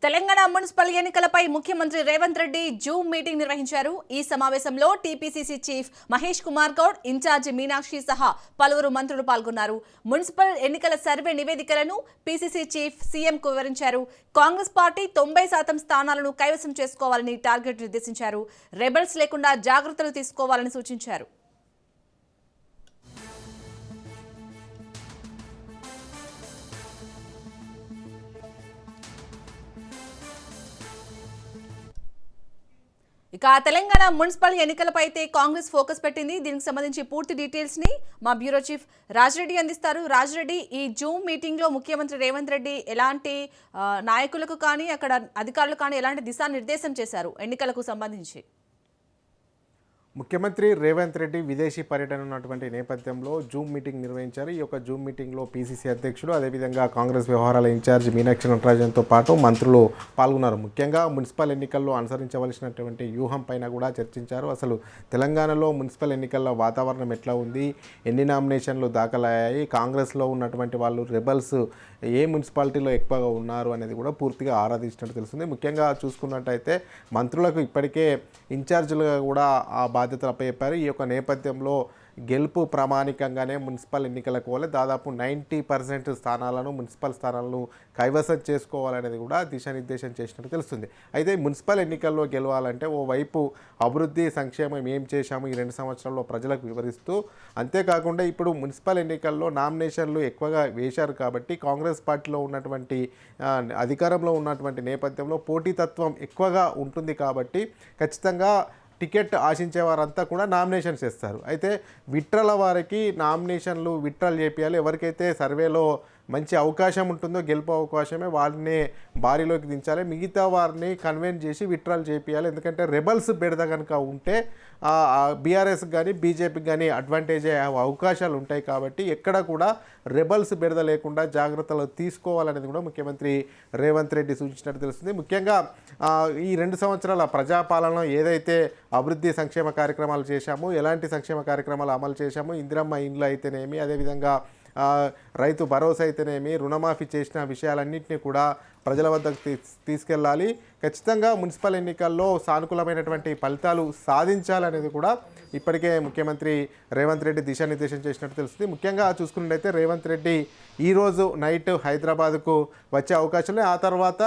Telangana municipal ఎన్నికలపై ముఖ్యమంత్రి Revanth Reddy Zoom meeting నిర్వహించారు. ఈ సమావేశంలో TPCC chief Mahesh Kumar Goud, incharge Meenakshi సహా పలువురు మంత్రులు పాల్గొన్నారు. మున్సిపల్ ఎన్నికల సర్వే నివేదికలను పీసీసీ చీఫ్ సీఎంకు వివరించారు. కాంగ్రెస్ పార్టీ 90% స్థానాలను కైవసం చేసుకోవాలని టార్గెట్ నిర్దేశించారు. రెబల్స్ లేకుండా జాగ్రత్తలు తీసుకోవాలని సూచించారు. ఇక తెలంగాణ మున్సిపల్ ఎన్నికలపై అయితే కాంగ్రెస్ ఫోకస్ పెట్టింది. దీనికి సంబంధించి పూర్తి డీటెయిల్స్ ని మా బ్యూరో చీఫ్ రాజరెడ్డి అందిస్తారు. రాజరెడ్డి, ఈ జూమ్ మీటింగ్ లో ముఖ్యమంత్రి రేవంత్ రెడ్డి ఎలాంటి నాయకులకు కానీ అక్కడ అధికారులకు కానీ ఎలాంటి దిశానిర్దేశం చేశారు ఎన్నికలకు సంబంధించి? ముఖ్యమంత్రి రేవంత్ రెడ్డి విదేశీ పర్యటన ఉన్నటువంటి నేపథ్యంలో జూమ్ మీటింగ్ నిర్వహించారు. ఈ యొక్క జూమ్ మీటింగ్లో పీసీసీ అధ్యక్షుడు, అదేవిధంగా కాంగ్రెస్ వ్యవహారాల ఇన్ఛార్జ్ మీనాక్షి నటరాజన్తో పాటు మంత్రులు పాల్గొన్నారు. ముఖ్యంగా మున్సిపల్ ఎన్నికల్లో అనుసరించవలసినటువంటి వ్యూహం పైన కూడా చర్చించారు. అసలు తెలంగాణలో మున్సిపల్ ఎన్నికల్లో వాతావరణం ఎట్లా ఉంది, ఎన్ని నామినేషన్లు దాఖలయ్యాయి, కాంగ్రెస్లో ఉన్నటువంటి వాళ్ళు రెబల్స్ ఏ మున్సిపాలిటీలో ఎక్కువగా ఉన్నారు అనేది కూడా పూర్తిగా ఆరాధించినట్టు తెలుస్తుంది. ముఖ్యంగా చూసుకున్నట్టయితే మంత్రులకు ఇప్పటికే ఇన్ఛార్జీలుగా కూడా ఆ బాధ్యతలు అప్పచెప్పారు. ఈ యొక్క నేపథ్యంలో గెలుపు ప్రామాణికంగానే మున్సిపల్ ఎన్నికలకు వల్ల దాదాపు 90% స్థానాలను మున్సిపల్ స్థానాలను కైవసం చేసుకోవాలనేది కూడా దిశానిర్దేశం చేసినట్టు తెలుస్తుంది. అయితే మున్సిపల్ ఎన్నికల్లో గెలవాలంటే ఓవైపు అభివృద్ధి సంక్షేమం ఏం చేశాము ఈ 2 సంవత్సరాల్లో ప్రజలకు వివరిస్తూ, అంతేకాకుండా ఇప్పుడు మున్సిపల్ ఎన్నికల్లో నామినేషన్లు ఎక్కువగా వేశారు కాబట్టి కాంగ్రెస్ పార్టీలో ఉన్నటువంటి అధికారంలో ఉన్నటువంటి నేపథ్యంలో పోటీతత్వం ఎక్కువగా ఉంటుంది కాబట్టి ఖచ్చితంగా టికెట్ ఆశించే వారంతా కూడా నామినేషన్స్ చేస్తారు. అయితే విట్రల వారికి నామినేషన్లు విట్రల్ చేపియాలి. ఎవరికైతే సర్వేలో మంచి అవకాశం ఉంటుందో, గెలుపు అవకాశమే, వారిని బారిలోకి దించాలి. మిగతా వారిని కన్విన్స్ చేసి విత్డ్రాల్ చేపియాలి. ఎందుకంటే రెబల్స్ బెడద కనుక ఉంటే బీఆర్ఎస్కి కానీ బీజేపీకి కానీ అడ్వాంటేజ్ అయ్యే అవకాశాలు ఉంటాయి. కాబట్టి ఎక్కడ కూడా రెబల్స్ బెడద లేకుండా జాగ్రత్తలు తీసుకోవాలనేది కూడా ముఖ్యమంత్రి రేవంత్ రెడ్డి సూచించినట్టు తెలుస్తుంది. ముఖ్యంగా ఈ 2 సంవత్సరాల ప్రజాపాలన ఏదైతే అభివృద్ధి సంక్షేమ కార్యక్రమాలు చేశామో, ఎలాంటి సంక్షేమ కార్యక్రమాలు అమలు చేశామో, ఇందిరమ్మ ఇండ్లు అయితేనేమి, అదేవిధంగా రైతు భరోసా అయితేనేమి, రుణమాఫీ చేసిన విషయాలన్నింటినీ కూడా ప్రజల వద్దకు తీసుకెళ్ళాలి. ఖచ్చితంగా మున్సిపల్ ఎన్నికల్లో సానుకూలమైనటువంటి ఫలితాలు సాధించాలనేది కూడా ఇప్పటికే ముఖ్యమంత్రి రేవంత్ రెడ్డి దిశానిర్దేశం చేసినట్టు తెలుస్తుంది. ముఖ్యంగా చూసుకున్నట్టయితే రేవంత్ రెడ్డి ఈరోజు నైట్ హైదరాబాద్కు వచ్చే అవకాశం. ఆ తర్వాత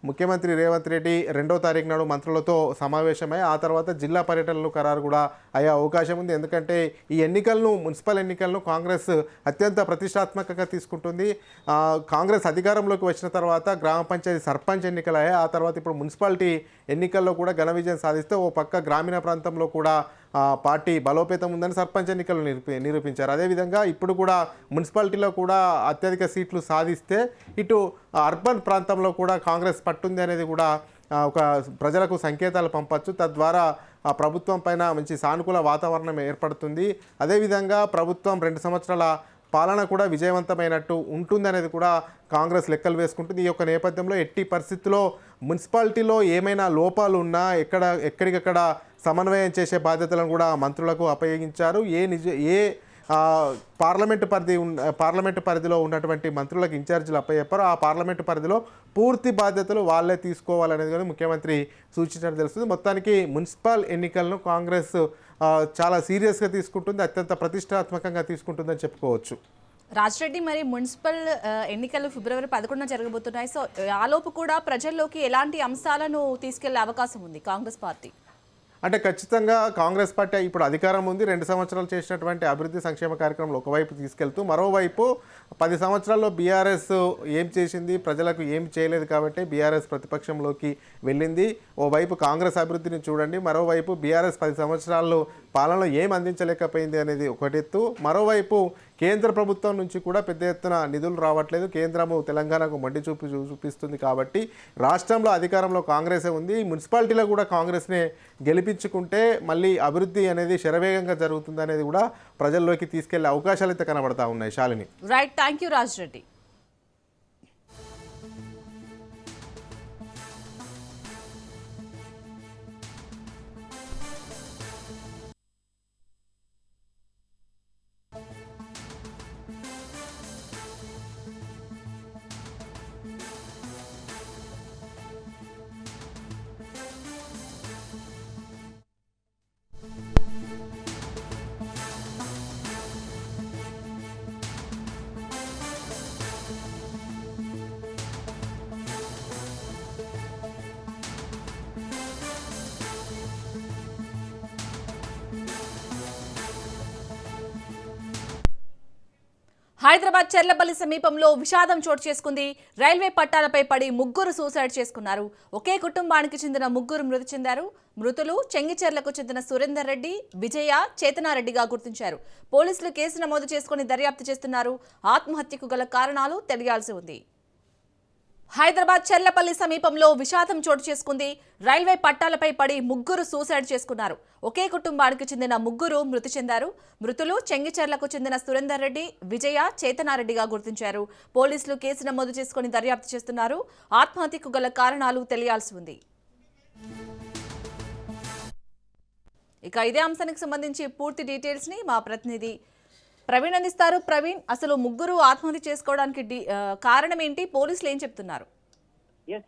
ముఖ్యమంత్రి రేవంత్ రెడ్డి 2వ తారీఖు నాడు మంత్రులతో సమావేశమై ఆ తర్వాత జిల్లా పర్యటనలు ఖరారు కూడా అయ్యే అవకాశం ఉంది. ఎందుకంటే ఈ మున్సిపల్ ఎన్నికలను కాంగ్రెస్ అత్యంత ప్రతిష్టాత్మకంగా తీసుకుంటుంది. కాంగ్రెస్ అధికారంలోకి వచ్చిన తర్వాత గ్రామ పంచాయతీ సర్పంచ్ ఎన్నికలు అయ్యాయి. ఆ తర్వాత ఇప్పుడు మున్సిపాలిటీ ఎన్నికల్లో కూడా ఘన విజయం సాధిస్తే ఓ పక్క గ్రామీణ ప్రాంతంలో కూడా పార్టీ బలోపేతం ఉందని సర్పంచ్ ఎన్నికలు నిరూపించారు. అదేవిధంగా ఇప్పుడు కూడా మున్సిపాలిటీలో కూడా అత్యధిక సీట్లు సాధిస్తే ఇటు అర్బన్ ప్రాంతంలో కూడా కాంగ్రెస్ పట్టుంది అనేది కూడా ఒక ప్రజలకు సంకేతాలు పంపచ్చు. తద్వారా ప్రభుత్వం పైన మంచి సానుకూల వాతావరణం ఏర్పడుతుంది. అదేవిధంగా ప్రభుత్వం 2 సంవత్సరాల పాలన కూడా విజయవంతమైనట్టు ఉంటుందనేది కూడా కాంగ్రెస్ లెక్కలు వేసుకుంటుంది. ఈ యొక్క నేపథ్యంలో ఎట్టి పరిస్థితుల్లో మున్సిపాలిటీలో ఏమైనా లోపాలు ఉన్నా ఎక్కడికక్కడ సమన్వయం చేసే బాధ్యతలను కూడా మంత్రులకు అప్పగించారు. ఏ పార్లమెంటు పరిధిలో ఉన్నటువంటి మంత్రులకు ఇన్ఛార్జీలు అప్పచెప్పారు. ఆ పార్లమెంటు పరిధిలో పూర్తి బాధ్యతలు వాళ్ళే తీసుకోవాలనేది కూడా ముఖ్యమంత్రి సూచించినట్టు తెలుస్తుంది. మొత్తానికి మున్సిపల్ ఎన్నికలను కాంగ్రెస్ చాలా సీరియస్గా తీసుకుంటుంది, అత్యంత ప్రతిష్టాత్మకంగా తీసుకుంటుందని చెప్పుకోవచ్చు. రాజరెడ్డి, మరి మున్సిపల్ ఎన్నికలు ఫిబ్రవరి 11న జరగబోతున్నాయి. సో ఆలోపు కూడా ప్రజల్లోకి ఎలాంటి అంశాలను తీసుకెళ్లే అవకాశం ఉంది కాంగ్రెస్ పార్టీ? అంటే ఖచ్చితంగా కాంగ్రెస్ పార్టీ ఇప్పుడు అధికారం ఉంది. 2 సంవత్సరాలు చేసినటువంటి అభివృద్ధి సంక్షేమ కార్యక్రమాలు ఒకవైపు తీసుకెళ్తూ, మరోవైపు 10 సంవత్సరాల్లో బీఆర్ఎస్ ఏం చేసింది, ప్రజలకు ఏం చేయలేదు కాబట్టి బీఆర్ఎస్ ప్రతిపక్షంలోకి వెళ్ళింది. ఓవైపు కాంగ్రెస్ అభివృద్ధిని చూడండి, మరోవైపు బీఆర్ఎస్ 10 సంవత్సరాల్లో పాలనలో ఏం అందించలేకపోయింది అనేది ఒకటెత్తు. మరోవైపు కేంద్ర ప్రభుత్వం నుంచి కూడా పెద్ద ఎత్తున నిధులు రావట్లేదు. కేంద్రము తెలంగాణకు మొండి చూపిస్తుంది కాబట్టి రాష్ట్రంలో అధికారంలో కాంగ్రెసే ఉంది. మున్సిపాలిటీలో కూడా కాంగ్రెస్నే గెలిపించుకుంటే మళ్ళీ అభివృద్ధి అనేది శరవేగంగా జరుగుతుంది అనేది కూడా ప్రజల్లోకి తీసుకెళ్లే అవకాశాలు అయితే కనబడతా ఉన్నాయి. Shalini, right, thank you Rajareddy. Hyderabad Cherlapally సమీపంలో విషాదం చోటు చేసుకుంది. రైల్వే పట్టాలపై పడి ముగ్గురు సూసైడ్ చేసుకున్నారు. ఒకే కుటుంబానికి చెందిన ముగ్గురు మృతి చెందారు. మృతులు చెంగిచెర్లకు చెందిన సురేందర్ రెడ్డి, విజయ, చేతనారెడ్డిగా గుర్తించారు. పోలీసులు కేసు నమోదు చేసుకుని దర్యాప్తు చేస్తున్నారు. ఆత్మహత్యకు గల కారణాలు తెలియాల్సి ఉంది. హైదరాబాద్ చెర్లపల్లి సమీపంలో విషాదం చోటు చేసుకుంది. రైల్వే పట్టాలపై పడి ముగ్గురు సూసైడ్ చేసుకున్నారు. ఒకే కుటుంబానికి చెందిన ముగ్గురు మృతి చెందారు. మృతులు చెంగిచెర్లకు చెందిన సురేందర్ రెడ్డి, విజయ, చేతనారెడ్డిగా గుర్తించారు. పోలీసులు కేసు నమోదు చేసుకుని దర్యాప్తు చేస్తున్నారు. ఆత్మహత్యకు గల కారణాలు తెలియాల్సి ఉంది. ఇక ఇదే అంశానికి సంబంధించి పూర్తి డీటెయిల్స్ ని మా ప్రతినిధి ప్రవీణ్ అందిస్తారు. ప్రవీణ్, అసలు ముగ్గురు ఆత్మహత్య చేసుకోవడానికి కారణం ఏంటి? పోలీసులు ఏం చెప్తున్నారు?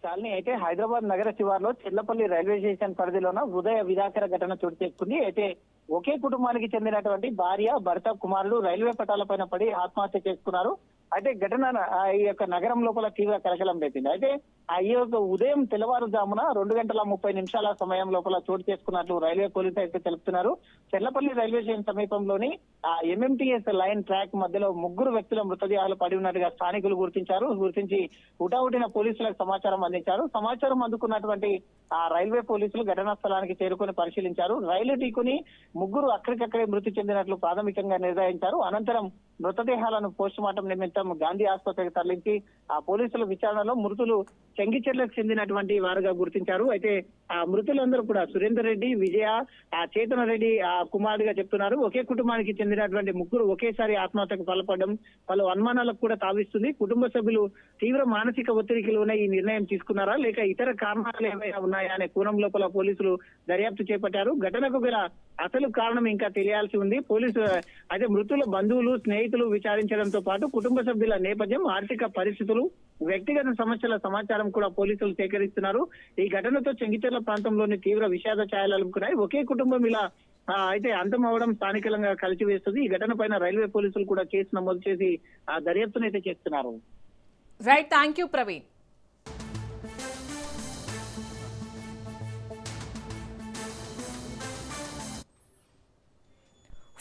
చాలని అయితే హైదరాబాద్ నగర శివార్లో చెర్లపల్లి రైల్వే స్టేషన్ పరిధిలోన హృదయ విదాకర ఘటన చోటు చేసుకుంది. అయితే ఒకే కుటుంబానికి చెందినటువంటి భార్య, భర్త, కుమారుడు రైల్వే పట్టాలపైన పడి ఆత్మహత్య చేసుకున్నారు. అయితే ఘటన ఈ యొక్క నగరం లోపల తీవ్ర కలకలం రేపింది. అయితే ఈ యొక్క ఉదయం తెల్లవారుజామున 2:30 సమయం లోపల చోటు చేసుకున్నట్లు రైల్వే పోలీసులు అయితే తెలుపుతున్నారు. చెర్లపల్లి రైల్వే స్టేషన్ సమీపంలోని ఎంఎంటీఎస్ లైన్ ట్రాక్ మధ్యలో ముగ్గురు వ్యక్తుల మృతదేహాలు పడి ఉన్నట్టుగా స్థానికులు గుర్తించి హుటాహుటిన పోలీసులకు సమాచారం అందించారు. సమాచారం అందుకున్నటువంటి రైల్వే పోలీసులు ఘటనా స్థలానికి చేరుకొని పరిశీలించారు. రైలు ఢీకొని ముగ్గురు అక్కడికక్కడే మృతి చెందినట్లు ప్రాథమికంగా నిర్ధారించారు. అనంతరం మృతదేహాలను పోస్ట్ మార్టం నిమిత్తం గాంధీ ఆసుపత్రికి తరలించి పోలీసుల విచారణలో మృతులు చెంగిచెర్లకు చెందినటువంటి వారుగా గుర్తించారు. అయితే ఆ మృతులందరూ కూడా సురేందర్ రెడ్డి, విజయ, చేతన రెడ్డి కుమారుడిగా చెప్తున్నారు. ఒకే కుటుంబానికి చెందినటువంటి ముగ్గురు ఒకేసారి ఆత్మహత్యకు పాల్పడడం పలు అనుమానాలకు కూడా తావిస్తుంది. కుటుంబ సభ్యులు తీవ్ర మానసిక ఒత్తిడికి లోనే ఈ నిర్ణయం తీసుకున్నారా, లేక ఇతర కారణాలు ఏమైనా ఉన్నాయా అనే కోణం లోపల పోలీసులు దర్యాప్తు చేపట్టారు. ఘటనకు గల అసలు కారణం ఇంకా తెలియాల్సి ఉంది. పోలీసు అయితే మృతుల బంధువులు, స్నేహితులు విచారించడంతో పాటు కుటుంబ సభ్యుల నేపథ్యం, ఆర్థిక పరిస్థితులు, వ్యక్తిగత సమస్యల సమాచారం కూడా పోలీసులు సేకరిస్తున్నారు. ఈ ఘటనతో చెంగిచెర్ల ప్రాంతంలోని తీవ్ర విషాద ఛాయలు అలుముకున్నాయి. ఒకే కుటుంబం ఇలా అయితే అంతం అవడం స్థానికంగా కలిసివేస్తుంది. ఈ ఘటన పైన రైల్వే పోలీసులు కూడా కేసు నమోదు చేసి దర్యాప్తునైతే చేస్తున్నారు. Right, thank you Praveen.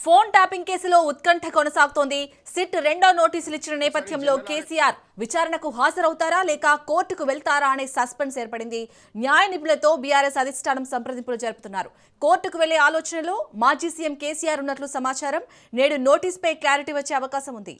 Phone tapping కేసులో ఉత్కంఠ కొనసాగుతోంది. సిట్ రెండో నోటీసులు ఇచ్చిన నేపథ్యంలో కేసీఆర్ విచారణకు హాజరవుతారా లేక కోర్టుకు వెళ్తారా అనే సస్పెన్స్ ఏర్పడింది. న్యాయ నిపుణులతో బీఆర్ఎస్ అధిష్టానం సంప్రదింపులు జరుపుతున్నారు. కోర్టుకు వెళ్లే ఆలోచనలో మాజీ సీఎం కేసీఆర్ ఉన్నట్లు సమాచారం. నేడు నోటీసుపై క్లారిటీ వచ్చే అవకాశం ఉంది.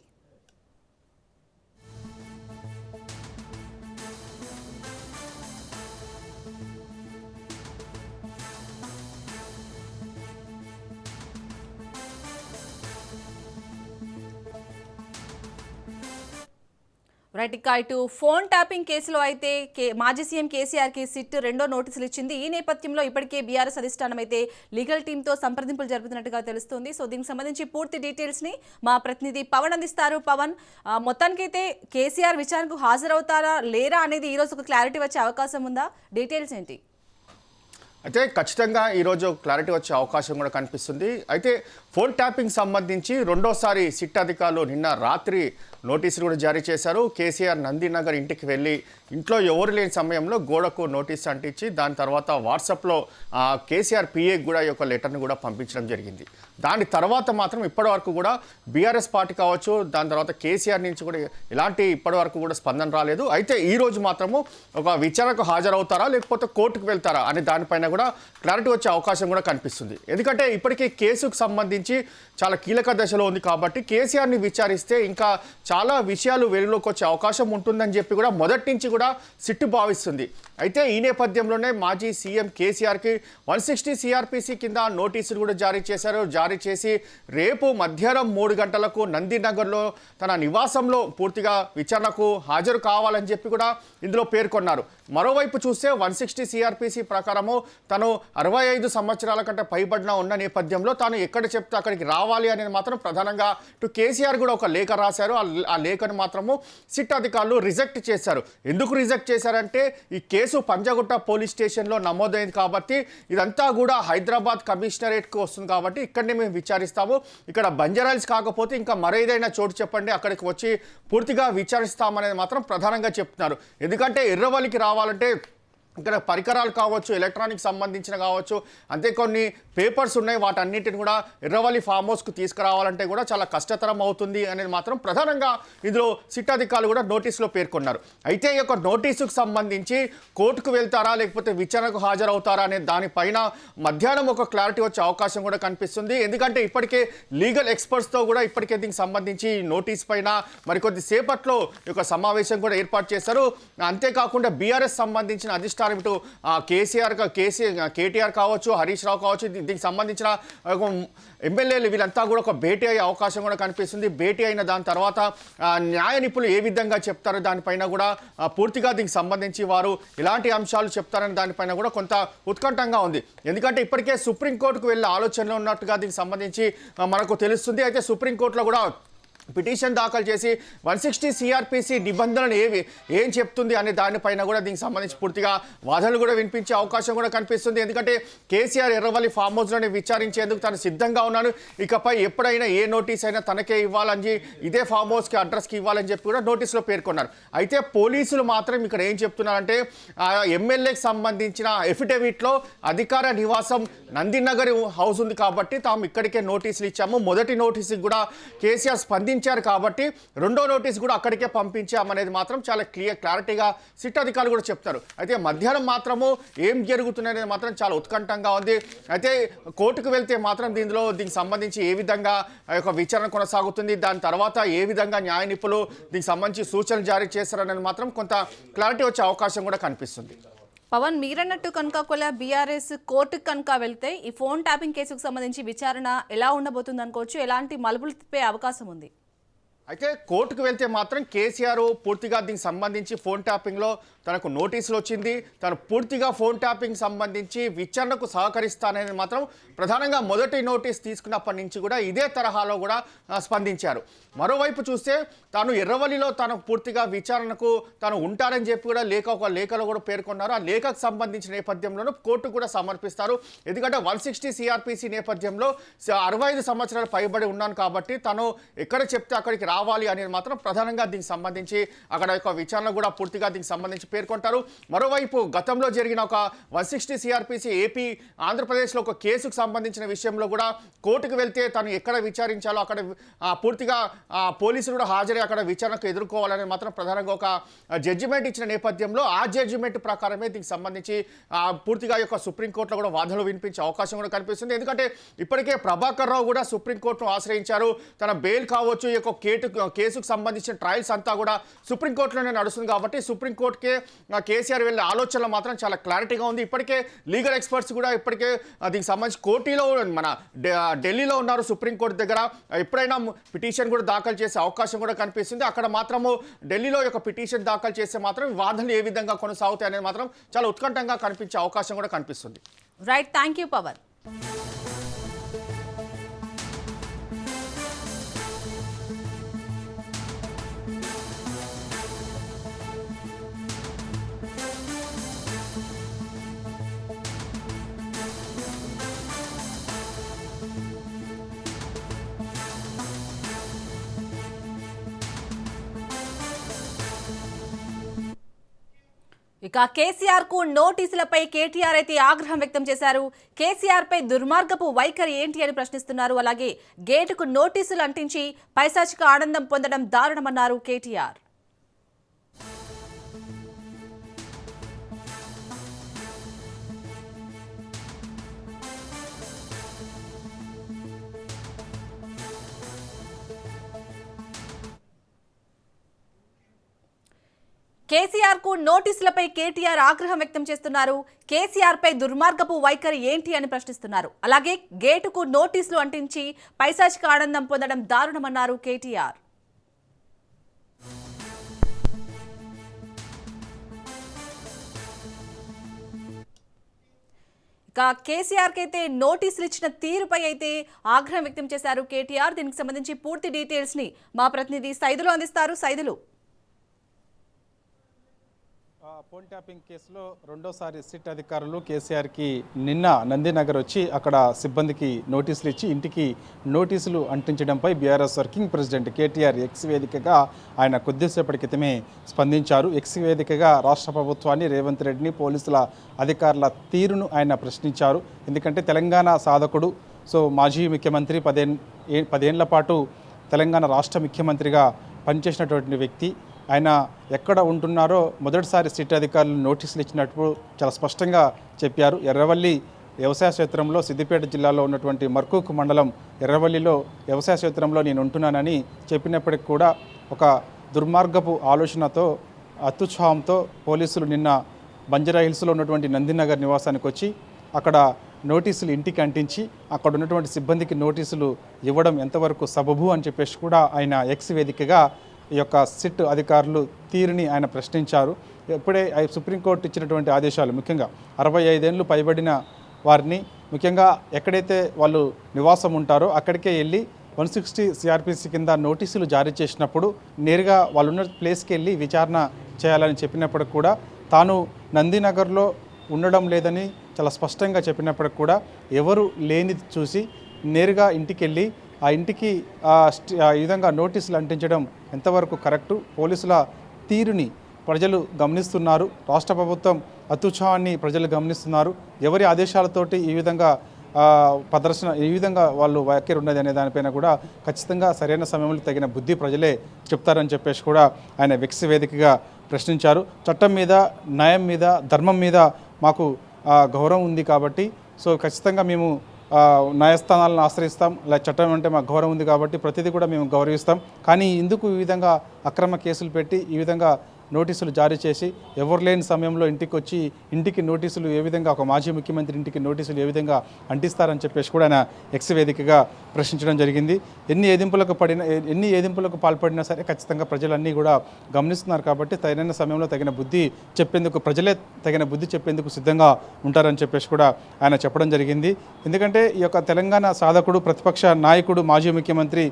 రైట్, ఇక ఇటు ఫోన్ ట్యాపింగ్ కేసులో అయితే మాజీ సీఎం కేసీఆర్ కి సిట్ రెండో నోటీసులు ఇచ్చింది. ఈ నేపథ్యంలో ఇప్పటికే బీఆర్ఎస్ అధిష్టానం అయితే లీగల్ టీంతో సంప్రదింపులు జరుపుతున్నట్టుగా తెలుస్తోంది. సో దీనికి సంబంధించి పూర్తి డీటెయిల్స్ ని మా ప్రతినిధి పవన్ అందిస్తారు. పవన్, మొత్తానికైతే కేసీఆర్ విచారణకు హాజరవుతారా లేరా అనేది ఈ రోజు ఒక క్లారిటీ వచ్చే అవకాశం ఉందా? డీటెయిల్స్ ఏంటి? అయితే ఖచ్చితంగా ఈరోజు క్లారిటీ వచ్చే అవకాశం కూడా కనిపిస్తుంది. అయితే ఫోన్ ట్యాపింగ్ సంబంధించి రెండోసారి సిట్ అధికారులు నిన్న రాత్రి నోటీసులు కూడా జారీ చేశారు. కేసీఆర్ నందినగర్ ఇంటికి వెళ్ళి ఇంట్లో ఎవరు లేని సమయంలో గోడకు నోటీస్ అంటించి దాని తర్వాత వాట్సాప్లో కేసీఆర్ పిఏకి కూడా ఈ యొక్క లెటర్ని కూడా పంపించడం జరిగింది. దాని తర్వాత మాత్రం ఇప్పటివరకు కూడా బీఆర్ఎస్ పార్టీ కావచ్చు, దాని తర్వాత కేసీఆర్ నుంచి కూడా ఎలాంటి ఇప్పటివరకు కూడా స్పందన రాలేదు. అయితే ఈరోజు మాత్రము ఒక విచారణకు హాజరవుతారా లేకపోతే కోర్టుకు వెళ్తారా అనే దానిపైన కూడా క్లారిటీ వచ్చే అవకాశం కూడా కనిపిస్తుంది. ఎందుకంటే ఇప్పటికీ కేసుకు సంబంధించి చాలా కీలక దశలో ఉంది కాబట్టి కేసీఆర్ని విచారిస్తే ఇంకా చాలా విషయాలు వెలుగులోకి వచ్చే అవకాశం ఉంటుందని చెప్పి కూడా మొదటి నుంచి కూడా సిట్టు భావిస్తుంది. అయితే ఈ నేపథ్యంలోనే మాజీ సీఎం కేసీఆర్కి 160 సిఆర్పిసి కింద నోటీసులు కూడా జారీ చేశారు. జారీ చేసి రేపు మధ్యాహ్నం 3 గంటలకు నందినగర్లో తన నివాసంలో పూర్తిగా విచారణకు హాజరు కావాలని చెప్పి కూడా ఇందులో పేర్కొన్నారు. మరోవైపు చూస్తే 160 సిఆర్పిసి ప్రకారము తను 65 సంవత్సరాల కంటే పైబడిన ఉన్న నేపథ్యంలో తాను ఎక్కడ చెప్తే అక్కడికి రావాలి అనేది మాత్రం ప్రధానంగా ఇటు కేసీఆర్ కూడా ఒక లేఖ రాశారు. ఆ లేఖను మాత్రము సిట్ అధికారులు రిజెక్ట్ చేశారు. ఎందుకు రిజెక్ట్ చేశారంటే ఈ కేసు పంజాగుట్ట పోలీస్ స్టేషన్లో నమోదైంది కాబట్టి ఇదంతా కూడా హైదరాబాద్ కమిషనరేట్కి వస్తుంది కాబట్టి ఇక్కడనే మేము విచారిస్తాము, ఇక్కడ బంజారాల్స్ కాకపోతే ఇంకా మరేదైనా చోటు చెప్పండి అక్కడికి వచ్చి పూర్తిగా విచారిస్తామనేది మాత్రం ప్రధానంగా చెప్తున్నారు. ఎందుకంటే ఎర్రవల్లికి రావాలంటే ఇక్కడ పరికరాలు కావచ్చు, ఎలక్ట్రానిక్ సంబంధించిన కావచ్చు, అంతే కొన్ని పేపర్స్ ఉన్నాయి, వాటన్నిటిని కూడా ఎర్రవల్లి ఫామ్ హౌస్కు తీసుకురావాలంటే కూడా చాలా కష్టతరం అవుతుంది అనేది మాత్రం ప్రధానంగా ఇందులో సిట్ అధికారులు కూడా నోటీసులో పేర్కొన్నారు. అయితే ఈ యొక్క నోటీసుకు సంబంధించి కోర్టుకు వెళ్తారా లేకపోతే విచారణకు హాజరవుతారా అనే దానిపైన మధ్యాహ్నం ఒక క్లారిటీ వచ్చే అవకాశం కూడా కనిపిస్తుంది. ఎందుకంటే ఇప్పటికే లీగల్ ఎక్స్పర్ట్స్తో కూడా ఇప్పటికే దీనికి సంబంధించి నోటీస్ పైన మరికొద్ది సేపట్లో ఈ యొక్క సమావేశం కూడా ఏర్పాటు చేశారు. అంతేకాకుండా బీఆర్ఎస్ సంబంధించిన అధిష్టానం ఇటు కేటీఆర్ కావచ్చు, హరీష్ రావు కావచ్చు, దీనికి సంబంధించిన ఎమ్మెల్యేలు వీళ్ళంతా కూడా ఒక భేటీ అయ్యే అవకాశం కూడా కనిపిస్తుంది. భేటీ అయిన దాని తర్వాత న్యాయ నిపుణులు ఏ విధంగా చెప్తారో దానిపైన కూడా పూర్తిగా దీనికి సంబంధించి వారు ఎలాంటి అంశాలు చెప్తారని దానిపైన కూడా కొంత ఉత్కంఠంగా ఉంది. ఎందుకంటే ఇప్పటికే సుప్రీంకోర్టుకు వెళ్ళే ఆలోచనలో ఉన్నట్టుగా దీనికి సంబంధించి మనకు తెలుస్తుంది. అయితే సుప్రీంకోర్టులో కూడా పిటిషన్ దాఖలు చేసి 160 సిఆర్పిసి నిబంధనలు ఏం చెప్తుంది అనే దానిపైన కూడా దీనికి సంబంధించి పూర్తిగా వాదనలు కూడా వినిపించే అవకాశం కూడా కనిపిస్తుంది. ఎందుకంటే కేసీఆర్ ఎర్రవల్లి ఫామ్ హౌస్లోనే విచారించేందుకు తను సిద్ధంగా ఉన్నాను, ఇకపై ఎప్పుడైనా ఏ నోటీస్ అయినా తనకే ఇవ్వాలని, ఇదే ఫామ్ హౌస్కి అడ్రస్కి ఇవ్వాలని చెప్పి కూడా నోటీసులో పేర్కొన్నారు. అయితే పోలీసులు మాత్రం ఇక్కడ ఏం చెప్తున్నారంటే ఎమ్మెల్యేకి సంబంధించిన ఎఫిడవిట్లో అధికార నివాసం నందినగర్ హౌస్ ఉంది కాబట్టి తాము ఇక్కడికే నోటీసులు ఇచ్చాము, మొదటి నోటీసుకి కూడా కేసీఆర్ స్పందించారు కాబట్టి రెండో నోటీస్ కూడా అక్కడికే పంపించామనేది మాత్రం చాలా క్లారిటీగా సిట్ అధికారులు కూడా చెప్తారు. అయితే మధ్యాహ్నం మాత్రము ఏం జరుగుతుందనేది మాత్రం చాలా ఉత్కంఠంగా ఉంది. అయితే కోర్టుకు వెళ్తే మాత్రం దీనికి సంబంధించి ఏ విధంగా యొక్క విచారణ కొనసాగుతుంది, దాని తర్వాత ఏ విధంగా న్యాయ నిపుణులు దీనికి సంబంధించి సూచనలు జారీ చేస్తారనేది మాత్రం కొంత క్లారిటీ వచ్చే అవకాశం కూడా కనిపిస్తుంది. పవన్, మీరన్నట్టు కనుక ఒకవేళ బీఆర్ఎస్ కోర్టుకు కనుక వెళ్తే ఈ ఫోన్ ట్యాపింగ్ కేసుకు సంబంధించి విచారణ ఎలా ఉండబోతుంది అనుకోవచ్చు, ఎలాంటి మలుపులు తిప్పే అవకాశం ఉంది? అయితే కోర్టుకు వెళ్తే మాత్రం కేసీఆర్ పూర్తిగా దీనికి సంబంధించి ఫోన్ ట్యాపింగ్లో తనకు నోటీసులు వచ్చింది, తను పూర్తిగా ఫోన్ ట్యాపింగ్ సంబంధించి విచారణకు సహకరిస్తానని మాత్రం ప్రధానంగా మొదటి నోటీస్ తీసుకున్నప్పటి నుంచి కూడా ఇదే తరహాలో కూడా స్పందించారు. మరోవైపు చూస్తే తాను ఎర్రవల్లిలో తాను పూర్తిగా విచారణకు తాను ఉంటానని చెప్పి కూడా ఒక లేఖలో కూడా పేర్కొన్నారు. ఆ లేఖకు సంబంధించిన నేపథ్యంలోనూ కోర్టు కూడా సమర్పిస్తారు. ఎందుకంటే 160 సిఆర్పిసి నేపథ్యంలో 65 సంవత్సరాలు పైబడి ఉన్నాను కాబట్టి తను ఎక్కడ చెప్తే అక్కడికి రావాలి అనేది మాత్రం ప్రధానంగా దీనికి సంబంధించి అక్కడ యొక్క విచారణ కూడా పూర్తిగా దీనికి సంబంధించి పేర్కొంటారు. మరోవైపు గతంలో జరిగిన ఒక 160 సిఆర్పిసి ఏపీ ఆంధ్రప్రదేశ్లో ఒక కేసుకు సంబంధించిన విషయంలో కూడా కోర్టుకు వెళ్తే తను ఎక్కడ విచారించాలో అక్కడ పూర్తిగా పోలీసులు కూడా హాజరై అక్కడ విచారణకు ఎదుర్కోవాలని మాత్రం ప్రధానంగా ఒక జడ్జిమెంట్ ఇచ్చిన నేపథ్యంలో ఆ జడ్జిమెంట్ ప్రకారమే దీనికి సంబంధించి పూర్తిగా యొక్క సుప్రీంకోర్టులో కూడా వాదనలు వినిపించే అవకాశం కూడా కనిపిస్తుంది. ఎందుకంటే ఇప్పటికే ప్రభాకర్ రావు కూడా సుప్రీంకోర్టును ఆశ్రయించారు. తన బెయిల్ కావచ్చు, ఈ యొక్క కేసుకు సంబంధించిన ట్రయల్స్ అంతా కూడా సుప్రీంకోర్టులోనే నడుస్తుంది కాబట్టి సుప్రీంకోర్టుకే కేసీఆర్ వెళ్ళే ఆలోచనలు మాత్రం చాలా క్లారిటీగా ఉంది. ఇప్పటికే లీగల్ ఎక్స్పర్ట్స్ కూడా ఇప్పటికే దీనికి సంబంధించి కోర్టులో మన ఢిల్లీలో ఉన్నారు సుప్రీంకోర్టు దగ్గర. ఎప్పుడైనా పిటిషన్ కూడా దాఖలు చేసే అవకాశం కూడా కనిపిస్తుంది. అక్కడ మాత్రము ఢిల్లీలో యొక్క పిటిషన్ దాఖలు చేస్తే మాత్రం వాదనలు ఏ విధంగా కొనసాగుతాయి అనేది మాత్రం చాలా ఉత్కంఠంగా కనిపించే అవకాశం కూడా కనిపిస్తుంది. Right, thank you Pavan. ఇక కేసీఆర్ కు నోటీసులపై కేటీఆర్ అయితే ఆగ్రహం వ్యక్తం చేశారు. కేసీఆర్ పై దుర్మార్గపు వైఖరి ఏంటి అని ప్రశ్నిస్తున్నారు. అలాగే గేటుకు నోటీసులు అంటించి పైశాచిక ఆనందం పొందడం దారుణమన్నారు కేటీఆర్. కేసీఆర్ కు నోటీసులపై కేటీఆర్ ఆగ్రహం వ్యక్తం చేస్తున్నారు. కేసీఆర్ పై దుర్మార్గపు వైఖరి ఏంటి అని ప్రశ్నిస్తున్నారు. అలాగే గేటుకు నోటీసులు అంటించి పైశాచిక ఆనందం పొందడం దారుణమన్నారు కేటీఆర్. ఇక కేసీఆర్ కి అయితే నోటీసులు ఇచ్చిన తీరుపై అయితే ఆగ్రహం వ్యక్తం చేశారు కేటీఆర్. దీనికి సంబంధించి పూర్తి డీటెయిల్స్ ని మా ప్రతినిధి సైదులు అందిస్తారు. సైదులు. ఫోన్ ట్యాపింగ్ కేసులో రెండోసారి సిట్ అధికారులు కేసీఆర్కి నిన్న నందినగర్ వచ్చి అక్కడ సిబ్బందికి నోటీసులు ఇచ్చి ఇంటికి నోటీసులు అంటించడంపై BRS working president KTR X వేదికగా ఆయన కొద్దిసేపటి క్రితమే స్పందించారు. ఎక్స్ వేదికగా రాష్ట్ర ప్రభుత్వాన్ని, రేవంత్ రెడ్డిని, పోలీసుల అధికారుల తీరును ఆయన ప్రశ్నించారు. ఎందుకంటే తెలంగాణ సాధకుడు, మాజీ ముఖ్యమంత్రి, 10 ఏళ్ల పాటు తెలంగాణ రాష్ట్ర ముఖ్యమంత్రిగా పనిచేసినటువంటి వ్యక్తి. ఆయన ఎక్కడ ఉంటున్నారో మొదటిసారి సిట్ అధికారులు నోటీసులు ఇచ్చినట్టు చాలా స్పష్టంగా చెప్పారు. ఎర్రవల్లి వ్యవసాయ క్షేత్రంలో, సిద్దిపేట జిల్లాలో ఉన్నటువంటి మర్కూక్ మండలం ఎర్రవల్లిలో వ్యవసాయ క్షేత్రంలో నేను ఉంటున్నానని చెప్పినప్పటికి కూడా ఒక దుర్మార్గపు ఆలోచనతో, అత్యుత్సాహంతో పోలీసులు నిన్న బంజారా హిల్స్లో ఉన్నటువంటి నందినగర్ నివాసానికి వచ్చి అక్కడ నోటీసులు ఇంటికి అంటించి అక్కడ ఉన్నటువంటి సిబ్బందికి నోటీసులు ఇవ్వడం ఎంతవరకు సబబు అని చెప్పేసి కూడా ఆయన ఎక్స్ వేదికగా ఈ యొక్క సిట్ అధికారులు తీరుని ఆయన ప్రశ్నించారు. ఇప్పుడే సుప్రీంకోర్టు ఇచ్చినటువంటి ఆదేశాలు, ముఖ్యంగా 65 ఏళ్ళు పైబడిన వారిని, ముఖ్యంగా ఎక్కడైతే వాళ్ళు నివాసం ఉంటారో అక్కడికే వెళ్ళి 160 సిఆర్పిసి కింద నోటీసులు జారీ చేసినప్పుడు నేరుగా వాళ్ళు ఉన్న ప్లేస్కి వెళ్ళి విచారణ చేయాలని చెప్పినప్పటికి కూడా తాను నందినగర్లో ఉండడం లేదని చాలా స్పష్టంగా చెప్పినప్పటికి కూడా ఎవరు లేనిది చూసి నేరుగా ఇంటికి వెళ్ళి ఆ ఇంటికి ఈ విధంగా నోటీసులు అంటించడం ఎంతవరకు కరెక్టు? పోలీసుల తీరుని ప్రజలు గమనిస్తున్నారు. రాష్ట్ర ప్రభుత్వం అత్యుత్సాహాన్ని ప్రజలు గమనిస్తున్నారు. ఎవరి ఆదేశాలతోటి ఈ విధంగా ఈ విధంగా వాళ్ళు వ్యాఖ్యలు ఉన్నది అనే దానిపైన కూడా ఖచ్చితంగా సరైన సమయంలో తగిన బుద్ధి ప్రజలే చెప్తారని చెప్పేసి కూడా ఆయన వెక్స్ వేదికగా ప్రశ్నించారు. చట్టం మీద, న్యాయం మీద, ధర్మం మీద మాకు గౌరవం ఉంది కాబట్టి ఖచ్చితంగా మేము న్యాయస్థానాలను ఆశ్రయిస్తాం. చట్టం అంటే మాకు గౌరవం ఉంది కాబట్టి ప్రతిదీ కూడా మేము గౌరవిస్తాం. కానీ ఇందుకు ఈ విధంగా అక్రమ కేసులు పెట్టి ఈ విధంగా నోటీసులు జారీ చేసి ఎవరు లేని సమయంలో ఇంటికి వచ్చి ఇంటికి నోటీసులు ఏ విధంగా, ఒక మాజీ ముఖ్యమంత్రి ఇంటికి నోటీసులు ఏ విధంగా అంటిస్తారని చెప్పేసి కూడా ఆయన ఎక్స్ వేదికగా ప్రశ్నించడం జరిగింది. ఎన్ని ఏదింపులకు పాల్పడినా సరే ఖచ్చితంగా ప్రజలన్నీ కూడా గమనిస్తున్నారు కాబట్టి తగిన సమయంలో తగిన బుద్ధి చెప్పేందుకు, ప్రజలే తగిన బుద్ధి చెప్పేందుకు సిద్ధంగా ఉంటారని చెప్పేసి కూడా ఆయన చెప్పడం జరిగింది. ఎందుకంటే ఈ యొక్క తెలంగాణ సాధకుడు, ప్రతిపక్ష నాయకుడు, మాజీ ముఖ్యమంత్రి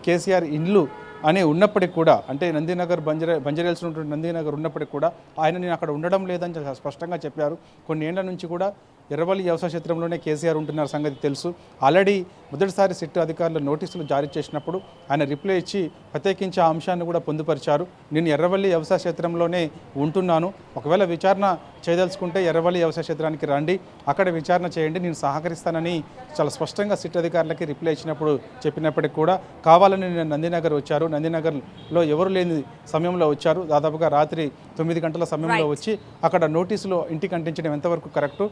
కేసీఆర్ ఇల్లు అని ఉన్నప్పటికీ కూడా, అంటే నందినగర్ బంజారాహిల్స్ ఉన్నటువంటి నందినగర్ ఉన్నప్పటికీ కూడా ఆయన నేను అక్కడ ఉండడం లేదని స్పష్టంగా చెప్పారు. కొన్ని ఏళ్ల నుంచి కూడా ఎర్రవల్లి వ్యవసాయ క్షేత్రంలోనే కేసీఆర్ ఉంటున్న సంగతి తెలుసు. ఆల్రెడీ మొదటిసారి సిట్ అధికారులు నోటీసులు జారీ చేసినప్పుడు ఆయన రిప్లై ఇచ్చి ప్రత్యేకించి ఆ అంశాన్ని కూడా పొందుపరిచారు. నేను ఎర్రవల్లి వ్యవసాయ క్షేత్రంలోనే ఉంటున్నాను, ఒకవేళ విచారణ చేయదలుచుకుంటే ఎర్రవల్లి వ్యవసాయ క్షేత్రానికి రండి, అక్కడ విచారణ చేయండి, నేను సహకరిస్తానని చాలా స్పష్టంగా సిట్ అధికారులకి రిప్లై ఇచ్చినప్పుడు చెప్పినప్పటికీ కూడా కావాలని నేను నందినగర్ వచ్చారు, నందినగర్లో ఎవరు లేని సమయంలో వచ్చారు, దాదాపుగా రాత్రి 9 గంటల సమయంలో వచ్చి అక్కడ నోటీసులు ఇంటికి అంటించడం ఎంతవరకు కరెక్టు?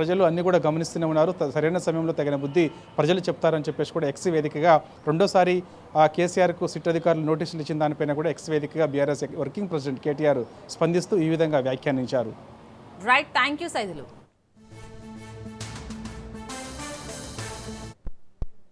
ప్రజలు అన్ని కూడా గమనిస్తూనే ఉన్నారు. సరైన సమయంలో తగిన బుద్ధి ప్రజలు చెప్తారని చెప్పేసి కూడా ఎక్స్ వేదికగా రెండోసారి కేసీఆర్కు సిట్ అధికారులు నోటీసులు ఇచ్చిన దానిపైన కూడా ఎక్స్ వేదికగా బీఆర్ఎస్ వర్కింగ్ ప్రెసిడెంట్ కేటీఆర్ స్పందిస్తూ ఈ విధంగా వ్యాఖ్యానించారు. Right, thank you Saidulu.